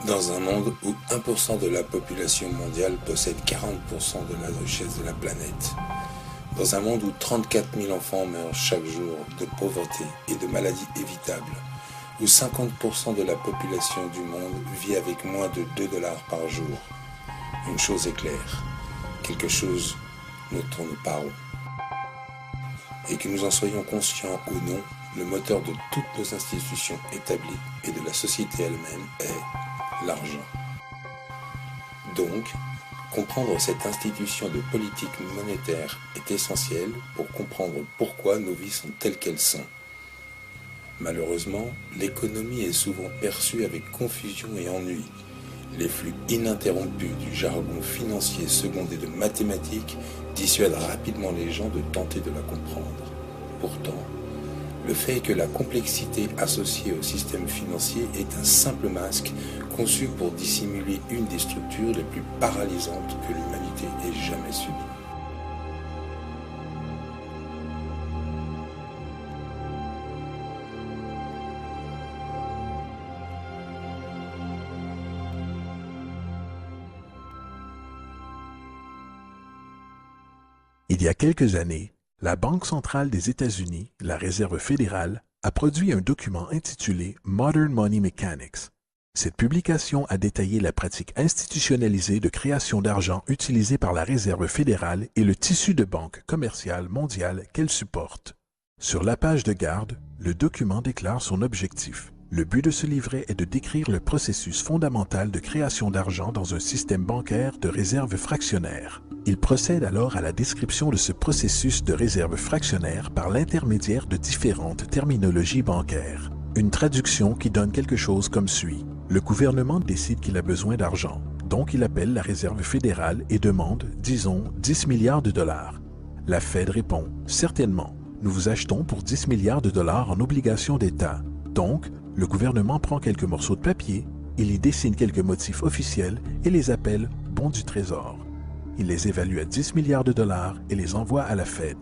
Dans un monde où 1% de la population mondiale possède 40% de la richesse de la planète, dans un monde où 34 000 enfants meurent chaque jour de pauvreté et de maladies évitables, où 50% de la population du monde vit avec moins de 2 dollars par jour, une chose est claire, quelque chose ne tourne pas rond. Et que nous en soyons conscients ou non, le moteur de toutes nos institutions établies et de la société elle-même est l'argent. Donc, comprendre cette institution de politique monétaire est essentiel pour comprendre pourquoi nos vies sont telles qu'elles sont. Malheureusement, l'économie est souvent perçue avec confusion et ennui. Les flux ininterrompus du jargon financier secondé de mathématiques dissuadent rapidement les gens de tenter de la comprendre. Pourtant, le fait est que la complexité associée au système financier est un simple masque conçu pour dissimuler une des structures les plus paralysantes que l'humanité ait jamais subies. Il y a quelques années, la Banque centrale des États-Unis, la Réserve fédérale, a produit un document intitulé Modern Money Mechanics. Cette publication a détaillé la pratique institutionnalisée de création d'argent utilisée par la Réserve fédérale et le tissu de banques commerciales mondiales qu'elle supporte. Sur la page de garde, le document déclare son objectif. Le but de ce livret est de décrire le processus fondamental de création d'argent dans un système bancaire de réserve fractionnaire. Il procède alors à la description de ce processus de réserve fractionnaire par l'intermédiaire de différentes terminologies bancaires. Une traduction qui donne quelque chose comme suit. Le gouvernement décide qu'il a besoin d'argent, donc il appelle la Réserve fédérale et demande, disons, 10 milliards de dollars. La Fed répond, certainement, nous vous achetons pour 10 milliards de dollars en obligations d'État. Donc, le gouvernement prend quelques morceaux de papier, il y dessine quelques motifs officiels et les appelle bons du trésor. Il les évalue à 10 milliards de dollars et les envoie à la Fed.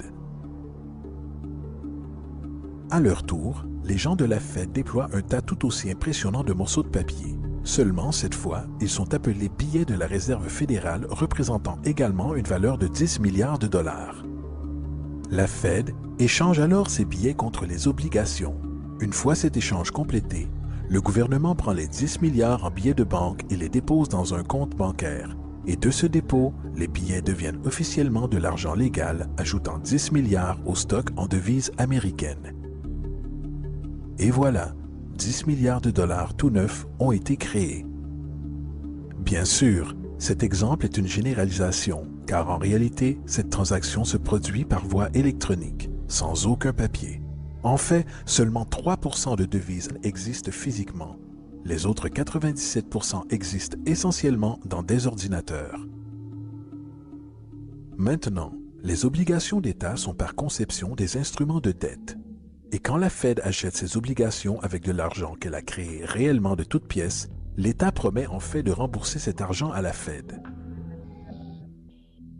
À leur tour, les gens de la Fed déploient un tas tout aussi impressionnant de morceaux de papier. Seulement, cette fois, ils sont appelés billets de la Réserve fédérale représentant également une valeur de 10 milliards de dollars. La Fed échange alors ces billets contre les obligations. Une fois cet échange complété, le gouvernement prend les 10 milliards en billets de banque et les dépose dans un compte bancaire. Et de ce dépôt, les billets deviennent officiellement de l'argent légal, ajoutant 10 milliards au stock en devises américaines. Et voilà, 10 milliards de dollars tout neufs ont été créés. Bien sûr, cet exemple est une généralisation, car en réalité, cette transaction se produit par voie électronique, sans aucun papier. En fait, seulement 3% de devises existent physiquement. Les autres 97% existent essentiellement dans des ordinateurs. Maintenant, les obligations d'État sont par conception des instruments de dette. Et quand la Fed achète ses obligations avec de l'argent qu'elle a créé réellement de toutes pièces, l'État promet en fait de rembourser cet argent à la Fed.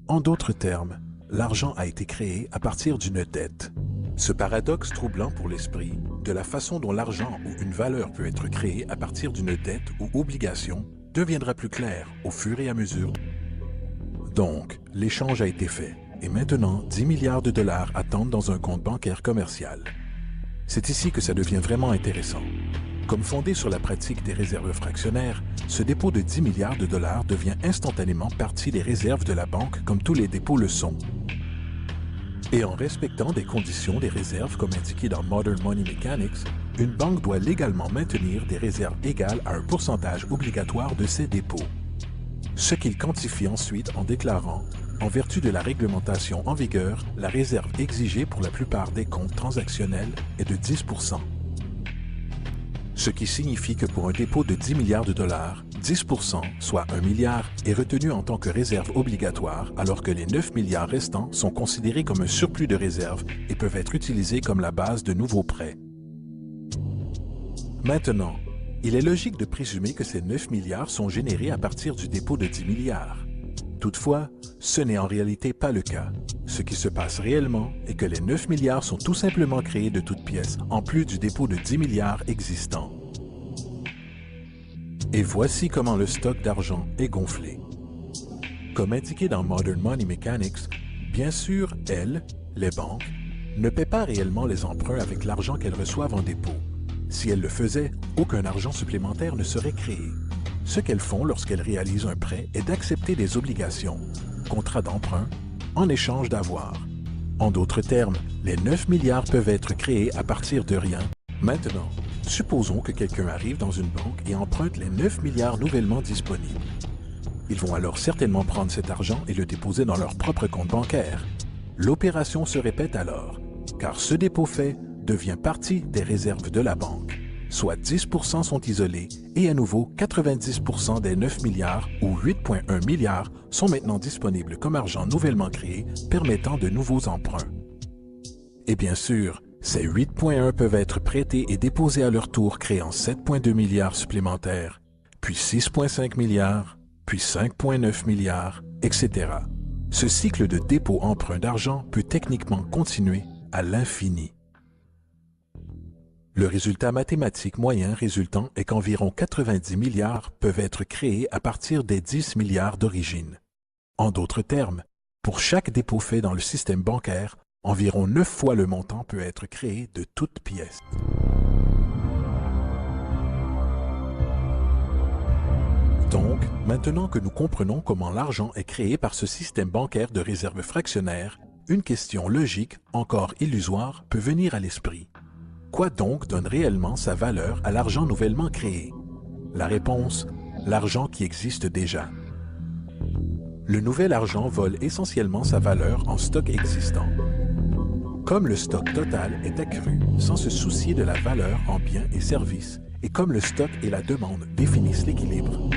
En d'autres termes, l'argent a été créé à partir d'une dette. Ce paradoxe troublant pour l'esprit, de la façon dont l'argent ou une valeur peut être créée à partir d'une dette ou obligation, deviendra plus clair au fur et à mesure. Donc, l'échange a été fait, et maintenant 10 milliards de dollars attendent dans un compte bancaire commercial. C'est ici que ça devient vraiment intéressant. Comme fondé sur la pratique des réserves fractionnaires, ce dépôt de 10 milliards de dollars devient instantanément partie des réserves de la banque comme tous les dépôts le sont. Et en respectant des conditions des réserves comme indiqué dans Modern Money Mechanics, une banque doit légalement maintenir des réserves égales à un pourcentage obligatoire de ses dépôts. Ce qu'il quantifie ensuite en déclarant, en vertu de la réglementation en vigueur, la réserve exigée pour la plupart des comptes transactionnels est de 10%. Ce qui signifie que pour un dépôt de 10 milliards de dollars, 10%, soit 1 milliard, est retenu en tant que réserve obligatoire, alors que les 9 milliards restants sont considérés comme un surplus de réserve et peuvent être utilisés comme la base de nouveaux prêts. Maintenant, il est logique de présumer que ces 9 milliards sont générés à partir du dépôt de 10 milliards. Toutefois, ce n'est en réalité pas le cas. Ce qui se passe réellement est que les 9 milliards sont tout simplement créés de toutes pièces, en plus du dépôt de 10 milliards existant. Et voici comment le stock d'argent est gonflé. Comme indiqué dans Modern Money Mechanics, bien sûr, elles, les banques, ne paient pas réellement les emprunts avec l'argent qu'elles reçoivent en dépôt. Si elles le faisaient, aucun argent supplémentaire ne serait créé. Ce qu'elles font lorsqu'elles réalisent un prêt est d'accepter des obligations, contrats d'emprunt, en échange d'avoirs. En d'autres termes, les 9 milliards peuvent être créés à partir de rien. Maintenant, supposons que quelqu'un arrive dans une banque et emprunte les 9 milliards nouvellement disponibles. Ils vont alors certainement prendre cet argent et le déposer dans leur propre compte bancaire. L'opération se répète alors, car ce dépôt fait devient partie des réserves de la banque. Soit 10% sont isolés et à nouveau 90% des 9 milliards ou 8,1 milliards sont maintenant disponibles comme argent nouvellement créé permettant de nouveaux emprunts. Et bien sûr, ces 8,1 peuvent être prêtés et déposés à leur tour créant 7,2 milliards supplémentaires, puis 6,5 milliards, puis 5,9 milliards, etc. Ce cycle de dépôt-emprunt d'argent peut techniquement continuer à l'infini. Le résultat mathématique moyen résultant est qu'environ 90 milliards peuvent être créés à partir des 10 milliards d'origine. En d'autres termes, pour chaque dépôt fait dans le système bancaire, environ 9 fois le montant peut être créé de toutes pièces. Donc, maintenant que nous comprenons comment l'argent est créé par ce système bancaire de réserve fractionnaire, une question logique, encore illusoire, peut venir à l'esprit. Quoi donc donne réellement sa valeur à l'argent nouvellement créé? La réponse, l'argent qui existe déjà. Le nouvel argent vole essentiellement sa valeur en stock existant. Comme le stock total est accru sans se soucier de la valeur en biens et services, et comme le stock et la demande définissent l'équilibre,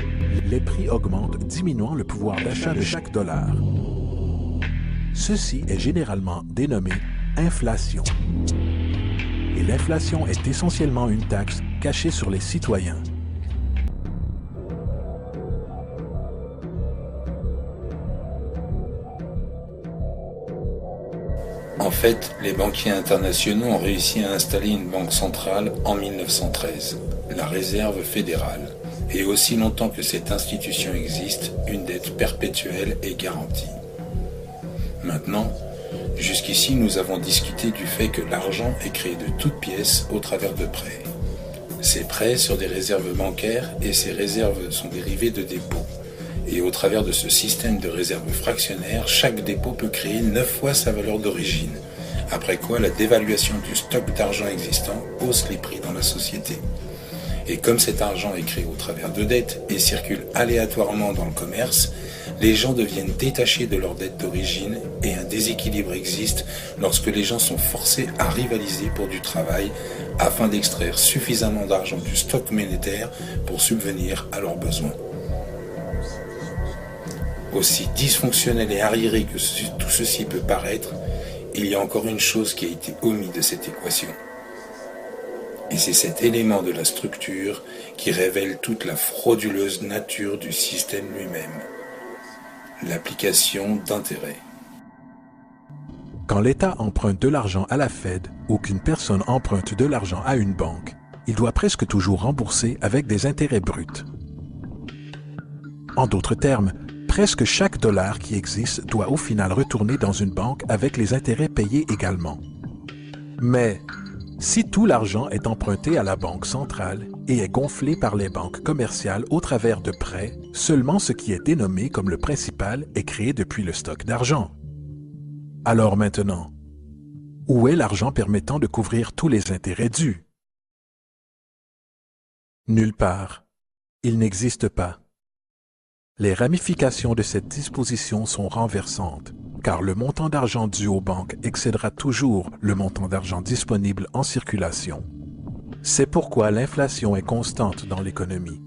les prix augmentent, diminuant le pouvoir d'achat de chaque dollar. Ceci est généralement dénommé inflation. Et l'inflation est essentiellement une taxe cachée sur les citoyens. En fait, les banquiers internationaux ont réussi à installer une banque centrale en 1913, la Réserve fédérale. Et aussi longtemps que cette institution existe, une dette perpétuelle est garantie. Maintenant, jusqu'ici, nous avons discuté du fait que l'argent est créé de toutes pièces au travers de prêts. Ces prêts sur des réserves bancaires et ces réserves sont dérivées de dépôts. Et au travers de ce système de réserves fractionnaires, chaque dépôt peut créer 9 fois sa valeur d'origine. Après quoi, la dévaluation du stock d'argent existant hausse les prix dans la société. Et comme cet argent est créé au travers de dettes et circule aléatoirement dans le commerce, les gens deviennent détachés de leur dette d'origine et un déséquilibre existe lorsque les gens sont forcés à rivaliser pour du travail afin d'extraire suffisamment d'argent du stock monétaire pour subvenir à leurs besoins. Aussi dysfonctionnel et arriéré que tout ceci peut paraître, il y a encore une chose qui a été omise de cette équation. Et c'est cet élément de la structure qui révèle toute la frauduleuse nature du système lui-même. L'application d'intérêt. Quand l'État emprunte de l'argent à la Fed ou qu'une personne emprunte de l'argent à une banque, il doit presque toujours rembourser avec des intérêts bruts. En d'autres termes, presque chaque dollar qui existe doit au final retourner dans une banque avec les intérêts payés également. Mais si tout l'argent est emprunté à la banque centrale et est gonflé par les banques commerciales au travers de prêts, seulement ce qui est dénommé comme le principal est créé depuis le stock d'argent. Alors maintenant, où est l'argent permettant de couvrir tous les intérêts dus? Nulle part. Il n'existe pas. Les ramifications de cette disposition sont renversantes, car le montant d'argent dû aux banques excédera toujours le montant d'argent disponible en circulation. C'est pourquoi l'inflation est constante dans l'économie,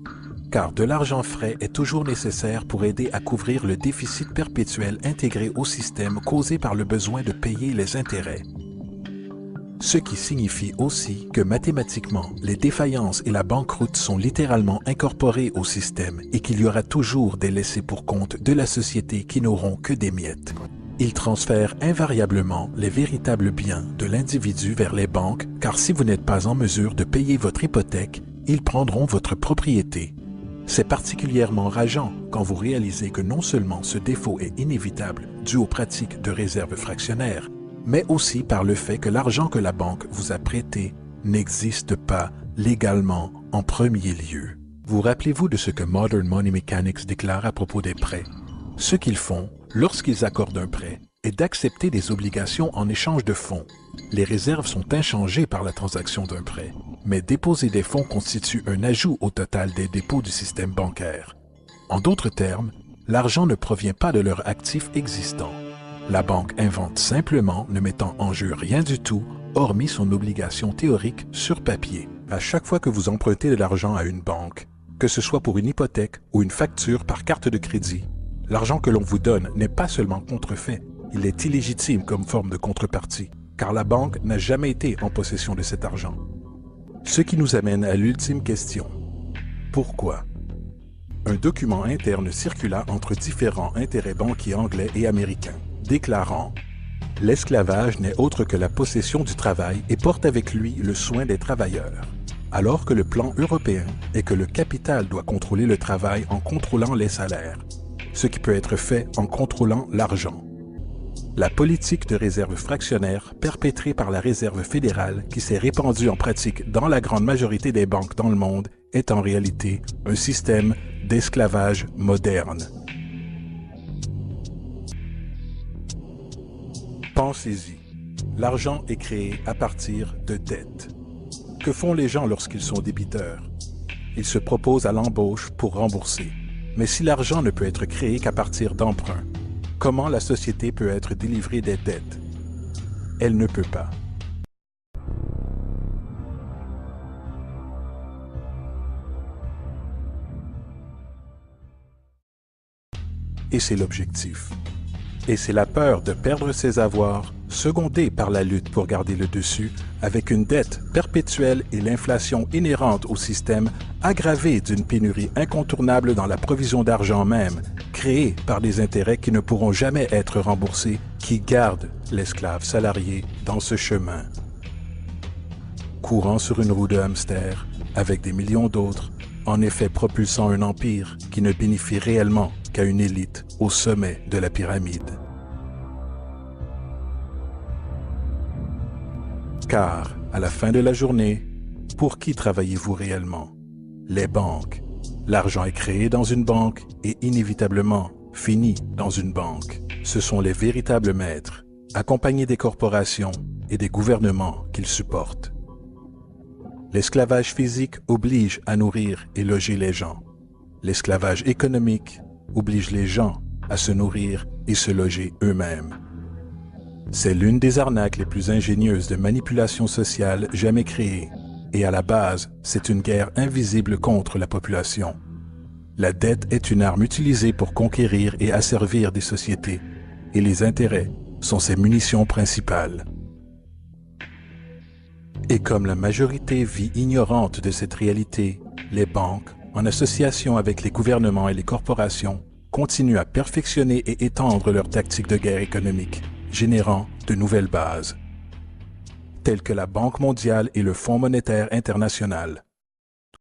car de l'argent frais est toujours nécessaire pour aider à couvrir le déficit perpétuel intégré au système causé par le besoin de payer les intérêts. Ce qui signifie aussi que mathématiquement, les défaillances et la banqueroute sont littéralement incorporées au système et qu'il y aura toujours des laissés pour compte de la société qui n'auront que des miettes. Ils transfèrent invariablement les véritables biens de l'individu vers les banques, car si vous n'êtes pas en mesure de payer votre hypothèque, ils prendront votre propriété. C'est particulièrement rageant quand vous réalisez que non seulement ce défaut est inévitable dû aux pratiques de réserve fractionnaire, mais aussi par le fait que l'argent que la banque vous a prêté n'existe pas légalement en premier lieu. Vous rappelez-vous de ce que Modern Money Mechanics déclare à propos des prêts? Ce qu'ils font lorsqu'ils accordent un prêt est d'accepter des obligations en échange de fonds. Les réserves sont inchangées par la transaction d'un prêt, mais déposer des fonds constitue un ajout au total des dépôts du système bancaire. En d'autres termes, l'argent ne provient pas de leur actif existant. La banque invente simplement, ne mettant en jeu rien du tout, hormis son obligation théorique sur papier. À chaque fois que vous empruntez de l'argent à une banque, que ce soit pour une hypothèque ou une facture par carte de crédit, l'argent que l'on vous donne n'est pas seulement contrefait, il est illégitime comme forme de contrepartie, car la banque n'a jamais été en possession de cet argent. Ce qui nous amène à l'ultime question. Pourquoi? Un document interne circula entre différents intérêts banquiers anglais et américains, déclarant « L'esclavage n'est autre que la possession du travail et porte avec lui le soin des travailleurs », alors que le plan européen est que le capital doit contrôler le travail en contrôlant les salaires, ce qui peut être fait en contrôlant l'argent. La politique de réserve fractionnaire perpétrée par la Réserve fédérale qui s'est répandue en pratique dans la grande majorité des banques dans le monde est en réalité un système d'esclavage moderne. Pensez-y. L'argent est créé à partir de dettes. Que font les gens lorsqu'ils sont débiteurs? Ils se proposent à l'embauche pour rembourser. Mais si l'argent ne peut être créé qu'à partir d'emprunts, comment la société peut être délivrée des dettes? Elle ne peut pas. Et c'est l'objectif. Et c'est la peur de perdre ses avoirs, secondée par la lutte pour garder le dessus, avec une dette perpétuelle et l'inflation inhérente au système, aggravée d'une pénurie incontournable dans la provision d'argent même, créée par des intérêts qui ne pourront jamais être remboursés, qui gardent l'esclave salarié dans ce chemin. Courant sur une roue de hamster, avec des millions d'autres, en effet propulsant un empire qui ne bénéficie réellement qu'à une élite au sommet de la pyramide. Car, à la fin de la journée, pour qui travaillez-vous réellement? Les banques. L'argent est créé dans une banque et inévitablement finit dans une banque. Ce sont les véritables maîtres, accompagnés des corporations et des gouvernements qu'ils supportent. L'esclavage physique oblige à nourrir et loger les gens. L'esclavage économique oblige les gens à se nourrir et se loger eux-mêmes. C'est l'une des arnaques les plus ingénieuses de manipulation sociale jamais créées, et à la base, c'est une guerre invisible contre la population. La dette est une arme utilisée pour conquérir et asservir des sociétés, et les intérêts sont ses munitions principales. Et comme la majorité vit ignorante de cette réalité, les banques, en association avec les gouvernements et les corporations, continuent à perfectionner et étendre leurs tactiques de guerre économique, générant de nouvelles bases, telles que la Banque mondiale et le Fonds monétaire international.